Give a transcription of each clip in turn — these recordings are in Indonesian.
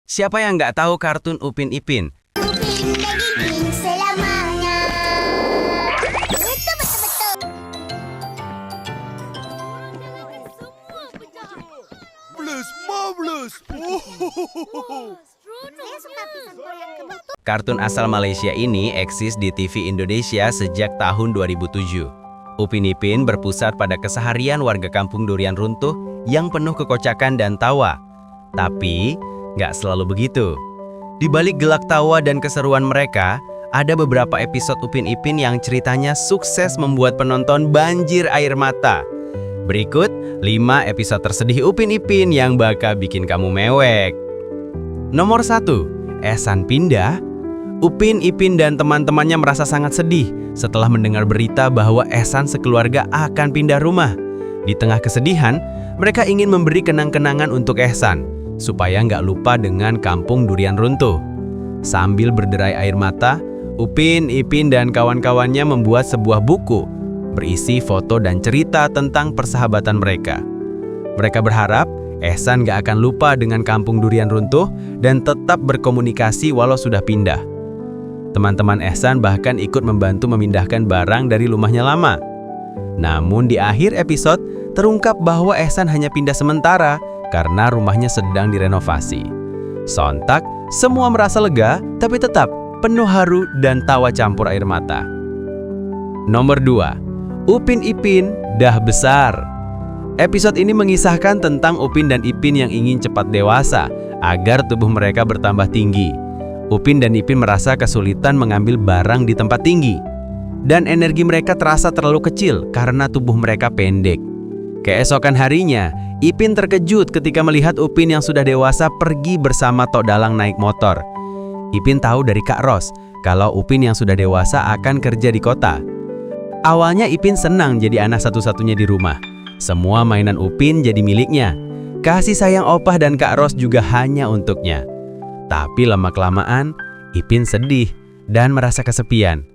Siapa yang nggak tahu kartun Upin Ipin? Upin dan Ipin selamanya. Betul. Marvelous. Saya suka pisang goreng kebetul. Kartun asal Malaysia ini eksis di TV Indonesia sejak tahun 2007. Upin Ipin berpusat pada keseharian warga kampung Durian Runtuh yang penuh kekocakan dan tawa. Tapi, nggak selalu begitu. Di balik gelak tawa dan keseruan mereka, ada beberapa episode Upin Ipin yang ceritanya sukses membuat penonton banjir air mata. Berikut 5 episode tersedih Upin Ipin yang bakal bikin kamu mewek. Nomor 1, Ehsan pindah. Upin Ipin dan teman-temannya merasa sangat sedih setelah mendengar berita bahwa Ehsan sekeluarga akan pindah rumah. Di tengah kesedihan, mereka ingin memberi kenang-kenangan untuk Ehsan, supaya nggak lupa dengan kampung Durian Runtuh. Sambil berderai air mata, Upin Ipin dan kawan-kawannya membuat sebuah buku berisi foto dan cerita tentang persahabatan mereka. Mereka berharap Ehsan nggak akan lupa dengan kampung Durian Runtuh dan tetap berkomunikasi walau sudah pindah. Teman-teman Ehsan bahkan ikut membantu memindahkan barang dari rumahnya lama. Namun di akhir episode, terungkap bahwa Ehsan hanya pindah sementara karena rumahnya sedang direnovasi. Sontak, semua merasa lega, tapi tetap penuh haru dan tawa campur air mata. Nomor 2, Upin Ipin dah besar. Episode ini mengisahkan tentang Upin dan Ipin yang ingin cepat dewasa agar tubuh mereka bertambah tinggi. Upin dan Ipin merasa kesulitan mengambil barang di tempat tinggi, dan energi mereka terasa terlalu kecil karena tubuh mereka pendek. Keesokan harinya, Ipin terkejut ketika melihat Upin yang sudah dewasa pergi bersama Tok Dalang naik motor. Ipin tahu dari Kak Ros kalau Upin yang sudah dewasa akan kerja di kota. Awalnya Ipin senang jadi anak satu-satunya di rumah. Semua mainan Upin jadi miliknya. Kasih sayang Opah dan Kak Ros juga hanya untuknya. Tapi lama-kelamaan, Ipin sedih dan merasa kesepian.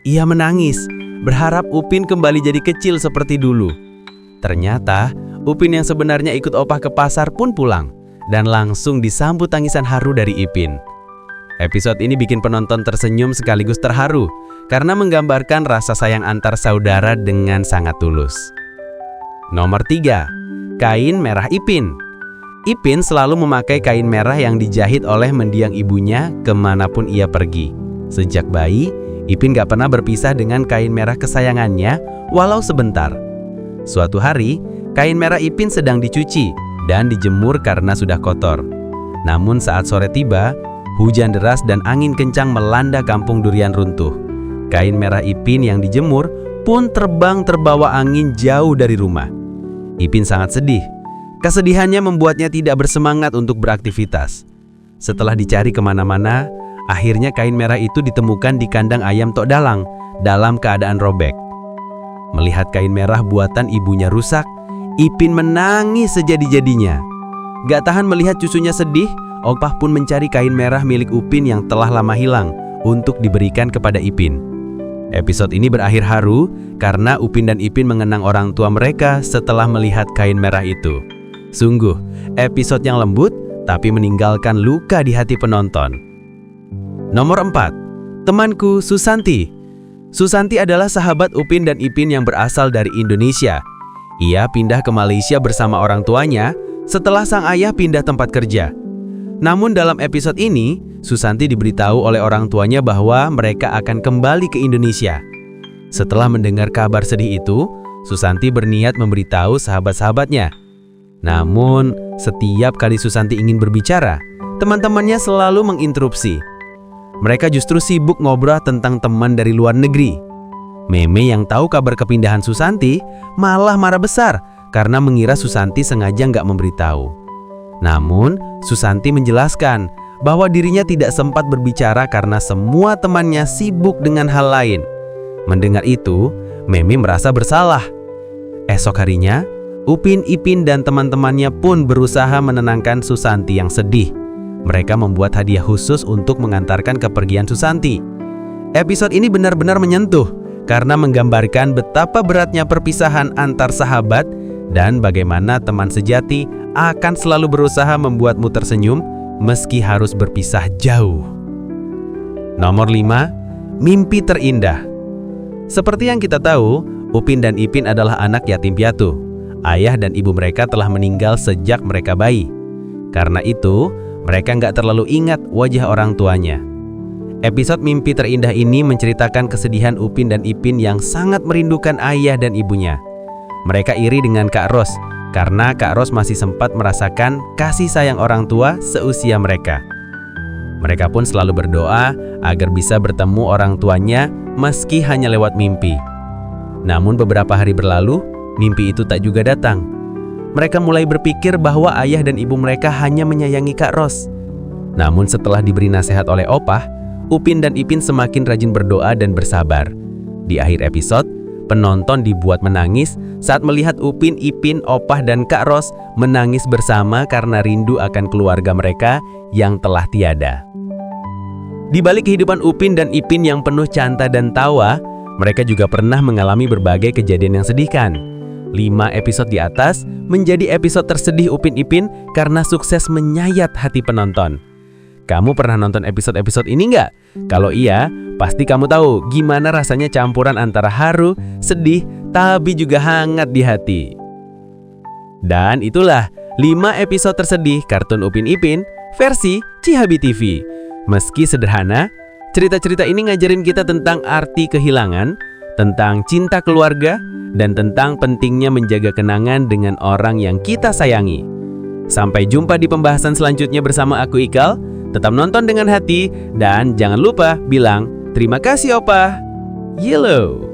Ia menangis, berharap Upin kembali jadi kecil seperti dulu. Ternyata, Upin yang sebenarnya ikut Opah ke pasar pun pulang, dan langsung disambut tangisan haru dari Ipin. Episode ini bikin penonton tersenyum sekaligus terharu, karena menggambarkan rasa sayang antar saudara dengan sangat tulus. Nomor 3, kain merah Ipin. Ipin selalu memakai kain merah yang dijahit oleh mendiang ibunya kemanapun ia pergi. Sejak bayi, Ipin gak pernah berpisah dengan kain merah kesayangannya walau sebentar. Suatu hari, kain merah Ipin sedang dicuci dan dijemur karena sudah kotor. Namun saat sore tiba, hujan deras dan angin kencang melanda kampung Durian Runtuh. Kain merah Ipin yang dijemur pun terbang terbawa angin jauh dari rumah. Ipin sangat sedih. Kesedihannya membuatnya tidak bersemangat untuk beraktivitas. Setelah dicari kemana-mana, akhirnya kain merah itu ditemukan di kandang ayam Tok Dalang dalam keadaan robek. Melihat kain merah buatan ibunya rusak, Ipin menangis sejadi-jadinya. Gak tahan melihat cucunya sedih, Opah pun mencari kain merah milik Upin yang telah lama hilang untuk diberikan kepada Ipin. Episode ini berakhir haru karena Upin dan Ipin mengenang orang tua mereka setelah melihat kain merah itu. Sungguh, episode yang lembut tapi meninggalkan luka di hati penonton. Nomor 4, temanku Susanti. Susanti adalah sahabat Upin dan Ipin yang berasal dari Indonesia. Ia pindah ke Malaysia bersama orang tuanya setelah sang ayah pindah tempat kerja. Namun dalam episode ini, Susanti diberitahu oleh orang tuanya bahwa mereka akan kembali ke Indonesia. Setelah mendengar kabar sedih itu, Susanti berniat memberitahu sahabat-sahabatnya. Namun, setiap kali Susanti ingin berbicara, teman-temannya selalu menginterupsi. Mereka justru sibuk ngobrol tentang teman dari luar negeri. Meme yang tahu kabar kepindahan Susanti malah marah besar karena mengira Susanti sengaja nggak memberitahu. Namun, Susanti menjelaskan bahwa dirinya tidak sempat berbicara karena semua temannya sibuk dengan hal lain. Mendengar itu, Meme merasa bersalah. Esok harinya, Upin, Ipin, dan teman-temannya pun berusaha menenangkan Susanti yang sedih. Mereka membuat hadiah khusus untuk mengantarkan kepergian Susanti. Episode ini benar-benar menyentuh karena menggambarkan betapa beratnya perpisahan antar sahabat dan bagaimana teman sejati akan selalu berusaha membuatmu tersenyum meski harus berpisah jauh. Nomor 5, mimpi terindah. Seperti yang kita tahu, Upin dan Ipin adalah anak yatim piatu. Ayah dan ibu mereka telah meninggal sejak mereka bayi. Karena itu, mereka nggak terlalu ingat wajah orang tuanya. Episode Mimpi Terindah ini menceritakan kesedihan Upin dan Ipin yang sangat merindukan ayah dan ibunya. Mereka iri dengan Kak Ros, karena Kak Ros masih sempat merasakan kasih sayang orang tua seusia mereka. Mereka pun selalu berdoa agar bisa bertemu orang tuanya meski hanya lewat mimpi. Namun beberapa hari berlalu, mimpi itu tak juga datang. Mereka mulai berpikir bahwa ayah dan ibu mereka hanya menyayangi Kak Ros. Namun setelah diberi nasihat oleh Opah, Upin dan Ipin semakin rajin berdoa dan bersabar. Di akhir episode, penonton dibuat menangis saat melihat Upin, Ipin, Opah, dan Kak Ros menangis bersama karena rindu akan keluarga mereka yang telah tiada. Di balik kehidupan Upin dan Ipin yang penuh canda dan tawa, mereka juga pernah mengalami berbagai kejadian yang sedihkan. 5 episode di atas menjadi episode tersedih Upin Ipin karena sukses menyayat hati penonton. Kamu pernah nonton episode-episode ini nggak? Kalau iya, pasti kamu tahu gimana rasanya campuran antara haru, sedih, tapi juga hangat di hati. Dan itulah 5 episode tersedih kartun Upin Ipin versi Cihabi TV. Meski sederhana, cerita-cerita ini ngajarin kita tentang arti kehilangan, tentang cinta keluarga, dan tentang pentingnya menjaga kenangan dengan orang yang kita sayangi. Sampai jumpa di pembahasan selanjutnya bersama aku Ikal. Tetap nonton dengan hati dan jangan lupa bilang terima kasih Opah. Yellow.